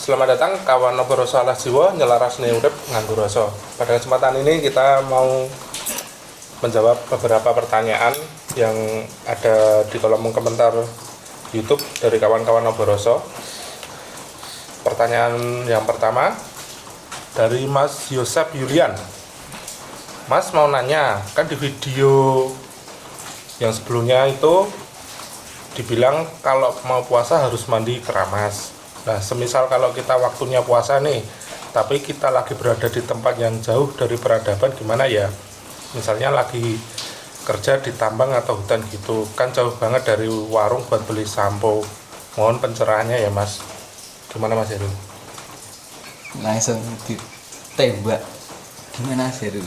Selamat datang kawan Noboroso alas jiwa nyelaras urip nganggo rasa. Pada kesempatan ini kita mau menjawab beberapa pertanyaan yang ada di kolom komentar YouTube dari kawan-kawan Noboroso. Pertanyaan yang pertama dari Mas Yosep Yulian. Mas mau nanya, kan di video yang sebelumnya itu dibilang kalau mau puasa harus mandi keramas. Nah, semisal kalau kita waktunya puasa nih, tapi kita lagi berada di tempat yang jauh dari peradaban, gimana ya? Misalnya lagi kerja di tambang atau hutan gitu, kan jauh banget dari warung buat beli sampo. Mohon pencerahannya ya, Mas. Gimana Mas Heru? Langsung ditembak. Gimana Mas Heru?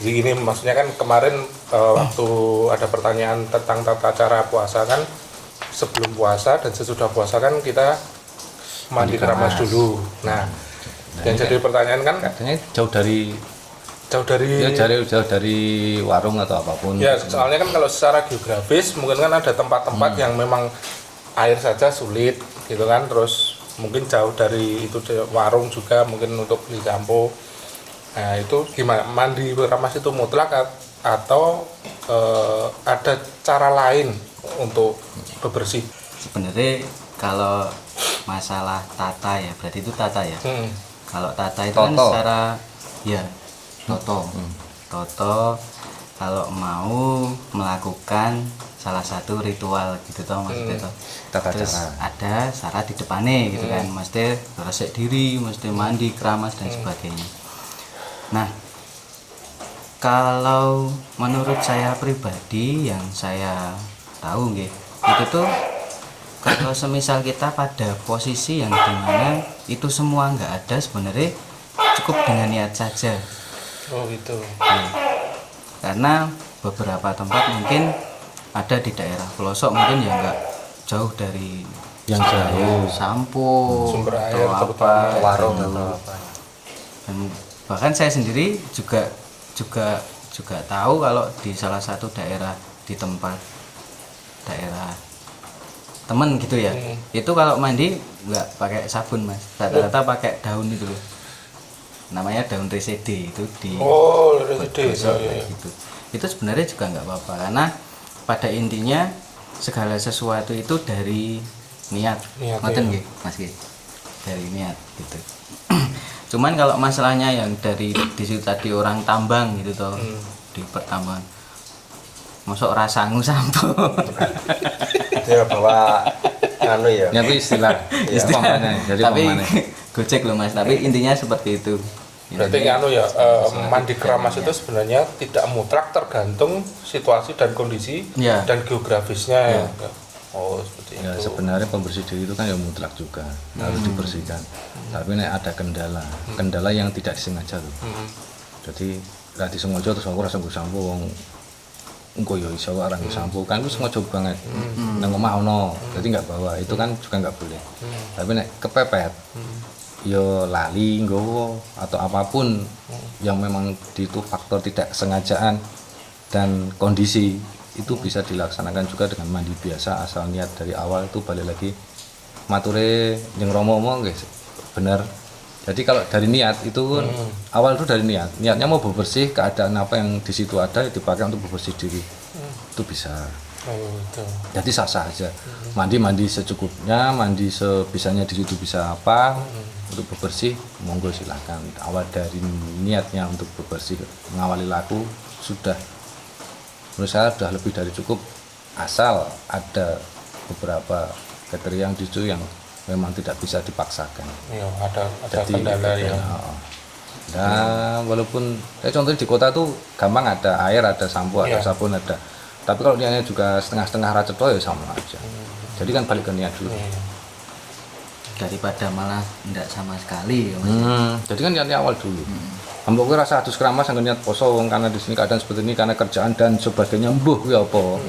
Jadi gini, maksudnya kan kemarin waktu ada pertanyaan tentang tata cara puasa kan, sebelum puasa dan sesudah puasa kan kita mandi keramas dulu. Nah, yang jadi pertanyaan kan katanya jauh dari warung atau apapun. Ya, soalnya kan kalau secara geografis mungkin kan ada tempat-tempat yang memang air saja sulit gitu kan, terus mungkin jauh dari itu warung juga mungkin untuk beli sampo. Nah, itu gimana? Mandi keramas itu mutlak atau ada cara lain untuk bebersih? Sebenarnya kalau masalah tata ya, berarti itu tata ya. Kalau tata itu kan secara ya toto kalau mau melakukan salah satu ritual gitu toh maksudnya toh. Terus ada syarat di depannya gitu kan, mesti resik diri, mesti mandi keramas dan sebagainya. Nah, kalau menurut saya pribadi yang saya tahu nggih, itu tuh kalau semisal kita pada posisi yang dimana itu semua nggak ada, sebenarnya cukup dengan niat saja. Oh gitu. Karena beberapa tempat mungkin ada di daerah pelosok mungkin ya nggak jauh dari yang jauh sampo sumber air atau apa warung gitu. atau apa. Dan bahkan saya sendiri juga tahu kalau di salah satu daerah di tempat daerah temen gitu ya, itu kalau mandi nggak pakai sabun Mas, rata-rata pakai daun itu loh, namanya daun resede itu di resede gitu. Itu sebenarnya juga nggak apa-apa karena pada intinya segala sesuatu itu dari niat ngoten nggih Mas nggih, dari niat gitu. Cuman kalau masalahnya yang dari di situ tadi orang tambang gitu toh, di pertambangan masuk rasangu sampo. Dia bawa anu ya. Itu istilah jadi tapi pemane. Gojek loh Mas, tapi intinya seperti itu. Berarti mandi keramas itu sebenarnya tidak mutlak, tergantung situasi dan kondisi dan geografisnya. Oh, seperti ya, itu. sebenarnya pembersih diri itu kan ya mutlak juga harus dibersihkan. Tapi ada kendala yang tidak disengaja tuh. Jadi lah disengaja terus aku rasa gue sampo wong engko yo iso ora nggo sampo kan wis sengaja banget. Nang omah ono, jadi nggak bawa. Itu kan juga nggak boleh. Tapi nek kepepet yo lali nggowo atau apapun yang memang itu faktor tidak sengajaan dan kondisi itu bisa dilaksanakan juga dengan mandi biasa asal niat dari awal. Itu balik lagi mature jeung Romo guys bener. Jadi kalau dari niat itu awal itu dari niatnya mau bebersih, keadaan apa yang di situ ada dipakai untuk bebersih diri, itu bisa. Jadi sah-sah aja. Mandi secukupnya, mandi sebisanya di situ bisa apa untuk bebersih, monggo silakan. Awal dari niatnya untuk bebersih, mengawali laku sudah, menurut saya sudah lebih dari cukup, asal ada beberapa kriteria di situ yang memang tidak bisa dipaksakan. Ya, ada kendala ya. Nah, walaupun contohnya di kota tuh gampang, ada air, ada sampo, ada sabun, ada. Tapi kalau niatnya juga setengah-setengah racet ya sama aja. Jadi kan balik ke niat dulu. Daripada malah tidak sama sekali. Jadi kan niatnya awal dulu. Ambok gue rasa adus keramas yang niat poso karena di sini keadaan seperti ini, karena kerjaan dan sebagainya, mbuh ya apa.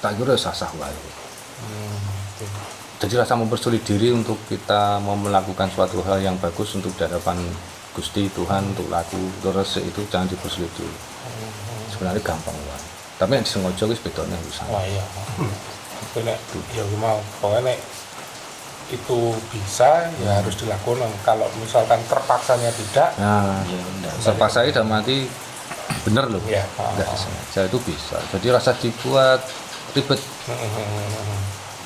Tak kira sah-sah wae. Jadi rasa mempersulit diri untuk kita mau melakukan suatu hal yang bagus untuk di hadapan Gusti Tuhan, untuk laku terus itu jangan dipersulit dulu. Sebenarnya gampang banget. Tapi yang disengaja wis bedone wis. Wah iya. Nek ya mau pokoknya nek itu bisa ya harus dilakukan. Kalau misalkan terpaksanya tidak, Nah, Ya, enggak. terpaksa dalam arti bener loh. ya. Enggak disengaja itu bisa. Jadi rasa dibuat ribet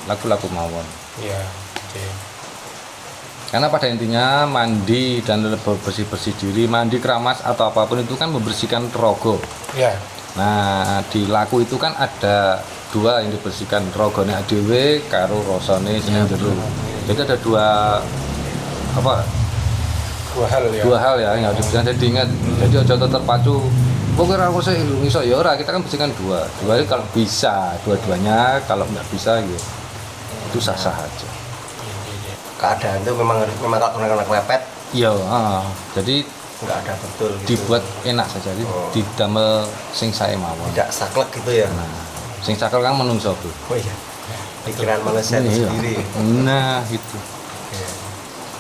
laku-laku mawon. Ya, oke. Karena pada intinya mandi dan bersih-bersih diri, mandi keramas atau apapun itu kan membersihkan rogo. Ya, Nah, di laku itu kan ada dua yang dibersihkan, rogone adewe karo rosone sing jero. Jadi ada dua apa? dua hal ya. Dua hal ya yang harus dibersihkan. Jadi ingat, jadi ojo terpacu. Pokoknya aku sih iso ya ora, kita kan bersihkan dua. Dua itu kalau bisa, dua-duanya kalau nggak bisa gitu. Itu sah-sah aja. Keadaan itu memang kalau kena kepepet Iya, jadi nggak ada betul gitu. dibuat enak saja, jadi didamel sing sae mawon. Tidak saklek gitu ya. Nah, sing cakel kan menungso, Bro. Oh iya. Pikiran manusia itu Iya. sendiri. Nah, itu.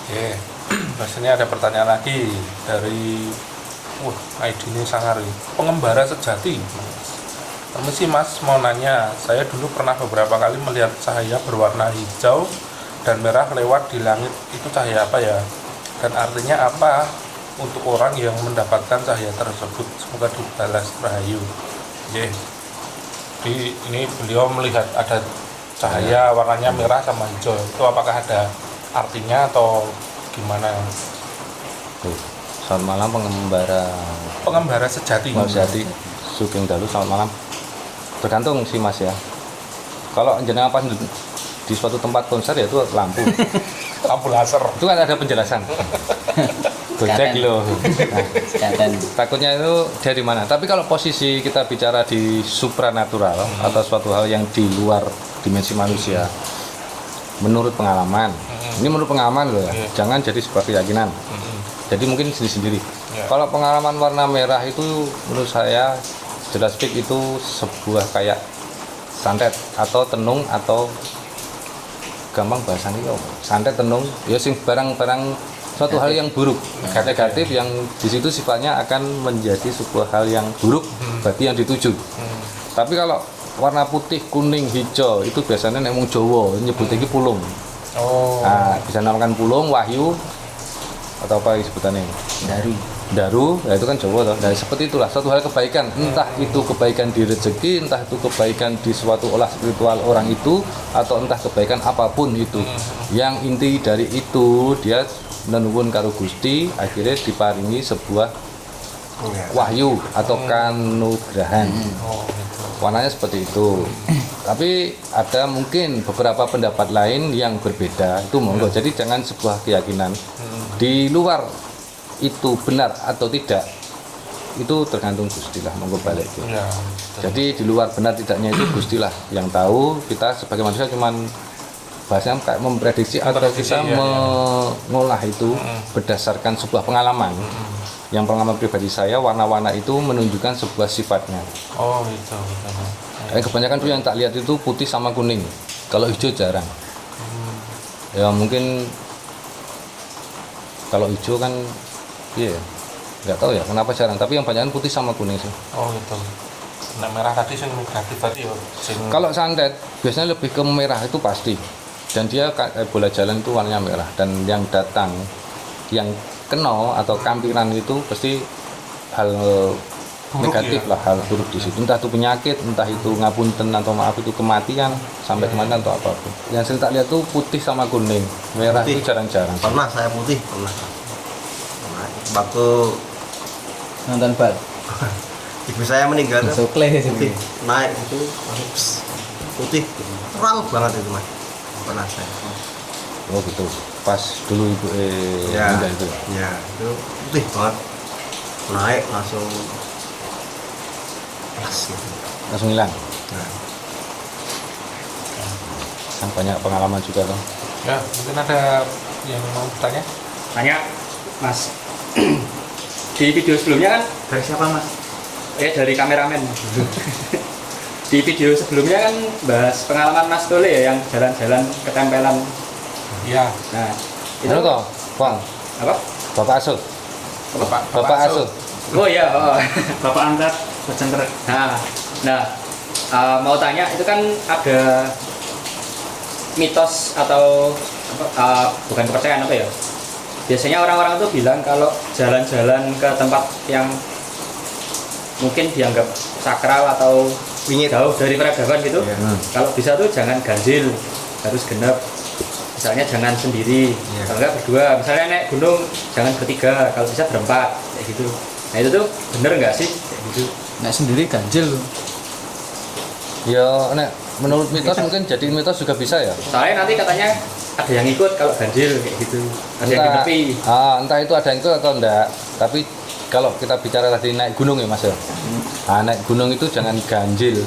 Oke. Mas ini ada pertanyaan lagi dari ID ini Sangari. Pengembara sejati. Permisi Mas, mau nanya. Saya dulu pernah beberapa kali melihat cahaya berwarna hijau dan merah lewat di langit. Itu cahaya apa ya? Dan artinya apa untuk orang yang mendapatkan cahaya tersebut? Semoga dibalas rahayu. Oke. Jadi ini beliau melihat ada cahaya warnanya merah sama hijau. Itu apakah ada artinya atau gimana? Tuh. Selamat malam Pengembara sejati. Mas Yati Sugeng Dalu, selamat malam. Tergantung sih Mas ya. Kalau jenengan pas di suatu tempat konser ya itu lampu. Lampu laser. Itu kan ada penjelasan. Gojek loh. Nah, Sekatan. takutnya itu dari mana? Tapi kalau posisi kita bicara di supranatural atau suatu hal yang di luar dimensi manusia, menurut pengalaman, ini menurut pengalaman loh ya, jangan jadi sebuah keyakinan. Jadi mungkin sendiri-sendiri. Kalau pengalaman warna merah itu menurut saya jelas speak itu sebuah kayak santet atau tenung atau gampang bahasanya santet tenung ya sing barang-barang suatu hal yang buruk negatif yang di situ sifatnya akan menjadi sebuah hal yang buruk bagi yang dituju. Tapi kalau warna putih, kuning, hijau itu biasanya nemung Jawa nyebut iki pulung. Oh. Nah, bisa namakan pulung, wahyu atau apa sebutannya? Daru, ya itu kan Jawa toh. Nah, seperti itulah suatu hal kebaikan, entah itu kebaikan di rezeki, entah itu kebaikan di suatu olah spiritual orang itu, atau entah kebaikan apapun itu. Yang inti dari itu dia menuwun karo Gusti, akhirnya diparingi sebuah wahyu atau kanugrahan. Warnanya seperti itu. Tapi ada mungkin beberapa pendapat lain yang berbeda, itu monggo. Jadi jangan sebuah keyakinan di luar itu benar atau tidak, itu tergantung Gusti lah, monggo balik gitu. Ya. Jadi di luar benar tidaknya itu Gusti lah yang tahu. Kita sebagai manusia cuman bahasanya kayak memprediksi atau kita mengolah itu berdasarkan sebuah pengalaman. Yang pengalaman pribadi saya, warna-warna itu menunjukkan sebuah sifatnya. Oh gitu. Kebanyakan tuh yang tak lihat itu putih sama kuning. Kalau hijau jarang. Ya mungkin kalau hijau kan, iya, nggak tahu ya kenapa jarang. Tapi yang banyak putih sama kuning sih. Oh gitu. Nah merah tadi sing negatif tadi ya. Kalau santet biasanya lebih ke merah itu pasti. Dan dia kayak bola jalan itu warnanya merah. Dan yang datang, yang kena atau kampiran itu pasti hal buruk negatif ya? lah, hal buruk di situ. Entah itu penyakit, entah itu ngapunten atau maaf itu kematian sampai kematian atau apapun. Yang sering tak lihat tuh putih sama kuning, merah Putih. itu jarang-jarang. Pernah saya putih, pernah. Waktu Nonton bal. ibu saya meninggal tuh Sukle putih, sih. naik itu langsung putih, terang banget itu Mas. Pernah saya. Oh gitu. Pas dulu ibu Ya, meninggal itu. ya itu putih banget, naik langsung pas gitu. Langsung hilang. Nah, Kan banyak pengalaman juga loh. Ya mungkin ada yang mau bertanya. Tanya Mas, di video sebelumnya kan dari siapa Mas? Dari kameramen. Di video sebelumnya kan bahas pengalaman Mas Tole ya yang jalan-jalan ketempelan. Iya. Nah, itu Itu toh, Bang, apa? Bapak asuh. Bapak asuh. Oh iya, Bapak Antar Becenter. Mau tanya itu kan ada mitos atau bukan kepercayaan apa ya, biasanya orang-orang tuh bilang kalau jalan-jalan ke tempat yang mungkin dianggap sakral atau Wingit. jauh dari peradaban gitu, Iya. kalau bisa tuh jangan ganjil, harus genep. Misalnya jangan sendiri, Iya. kalau enggak berdua. Misalnya naik gunung jangan bertiga, kalau bisa berempat kayak gitu. Nah itu tuh bener nggak sih kayak gitu? Nek sendiri ganjil. Ya, nek menurut mitos mungkin jadi mitos juga bisa ya. Soalnya nanti katanya ada yang ikut kalau ganjil kayak gitu, ada yang Entah, genepi. entah itu ada yang itu atau enggak. Tapi kalau kita bicara tadi naik gunung ya Mas ya. Naik gunung itu jangan ganjil.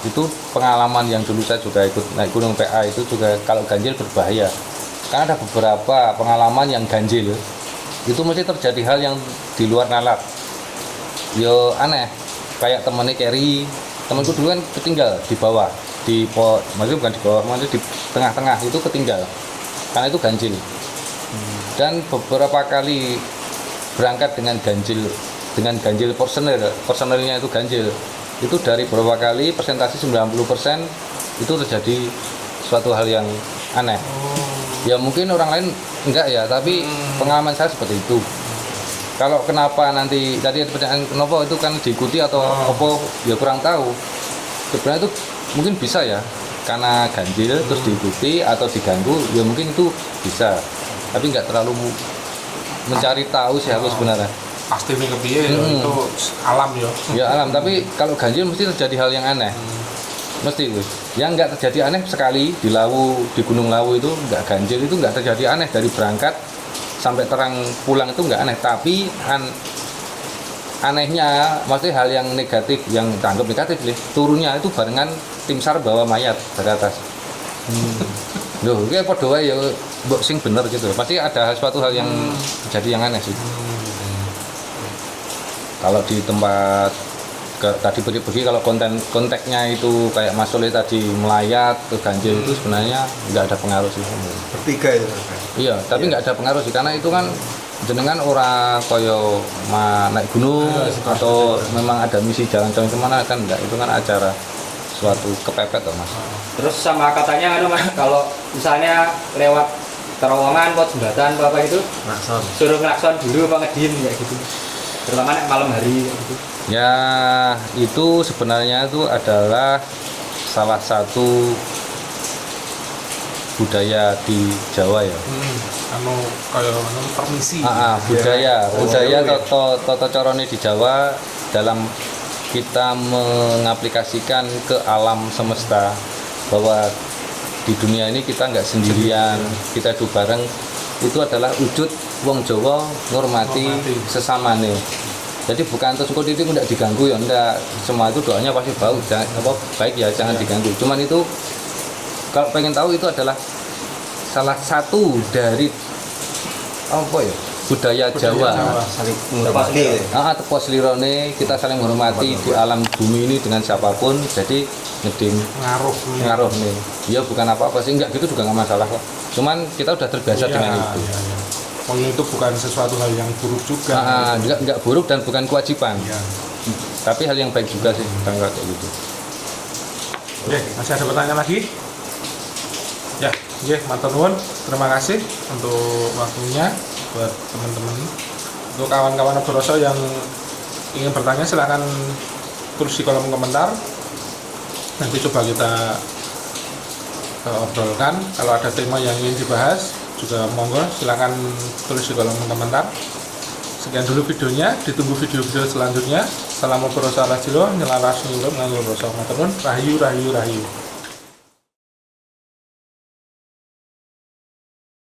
Itu pengalaman yang dulu saya juga ikut naik gunung PA itu juga kalau ganjil berbahaya. Karena ada beberapa pengalaman yang ganjil itu mesti terjadi hal yang di luar nalar. Yo aneh. Kayak temennya carry, temanku dulu kan ketinggal di bawah, maksudnya bukan di bawah, maksudnya di tengah-tengah itu ketinggal. Karena itu ganjil. Dan beberapa kali berangkat dengan ganjil personelnya itu ganjil, itu dari beberapa kali persentase 90% itu terjadi suatu hal yang aneh. Ya mungkin orang lain enggak ya, tapi pengalaman saya seperti itu. Kalau kenapa nanti tadi ada pertanyaan kenapa itu kan diikuti atau apa ya kurang tahu. Sebenarnya itu mungkin bisa ya, karena ganjil terus diikuti atau diganggu ya mungkin itu bisa, tapi nggak terlalu mencari tahu sih aku sebenarnya. Pasti nih kepiye itu alam ya. Ya alam, tapi kalau ganjil mesti terjadi hal yang aneh. Mesti wis. Yang nggak terjadi aneh sekali di Lawu, di Gunung Lawu itu nggak ganjil, itu nggak terjadi aneh dari berangkat sampai terang pulang itu nggak aneh. Tapi anehnya maksudnya hal yang negatif, yang tanggap negatif nih, turunnya itu barengan tim SAR bawa mayat dari atas. Loh, kayak podo wae ya mbok sing bener gitu. Pasti ada suatu hal yang terjadi yang aneh sih. Kalau di tempat tadi pergi kalau konteksnya itu kayak Mas Soleh tadi melayat ke ganjil itu sebenarnya nggak ada pengaruh sih. Bertiga itu kan. Iya, tapi nggak ada pengaruh sih karena itu kan jenengan orang koyo naik gunung atau memang ada misi jalan-jalan kemana kan enggak, itu kan acara suatu kepepet loh Mas. Terus sama katanya kan Mas, kalau misalnya lewat terowongan, lewat jembatan apa itu, Nakson. suruh ngelakson dulu apa ngediem kayak gitu. Terutama nek malam hari kayak gitu. Ya itu sebenarnya itu adalah salah satu budaya di Jawa ya. Kayak permisi. Budaya toto corone di Jawa dalam kita mengaplikasikan ke alam semesta bahwa di dunia ini kita nggak sendirian, kita hidup bareng. Itu adalah wujud wong Jawa ngormati sesamane. Jadi bukan terus kok itu tidak diganggu ya enggak, semua itu doanya pasti baik ya jangan diganggu. Cuman itu kalau pengen tahu itu adalah salah satu dari apa ya budaya Jawa. Saling menghormati. Tepos lirone kita saling menghormati di alam bumi ini dengan siapapun. Jadi ngeding ngaruh nih. Ya bukan apa-apa sih, enggak gitu juga nggak masalah kok. Cuman kita udah terbiasa dengan itu. Pokoknya itu bukan sesuatu hal yang buruk juga. Enggak buruk dan bukan kewajiban. Ya. Tapi hal yang baik juga sih kayak gitu. Oke, masih ada pertanyaan lagi? Ya, matur nuwun. Terima kasih untuk waktunya buat teman-teman. Untuk kawan-kawan Boroso yang ingin bertanya silakan tulis di kolom komentar. Nanti coba kita obrolkan. Kalau ada tema yang ingin dibahas juga monggo silakan tulis di kolom komentar. Sekian dulu videonya, ditunggu video-video selanjutnya. Salam Boroso ala Jilo, nyelaras nyurup nganggo Boroso. Matur nuwun, rahayu.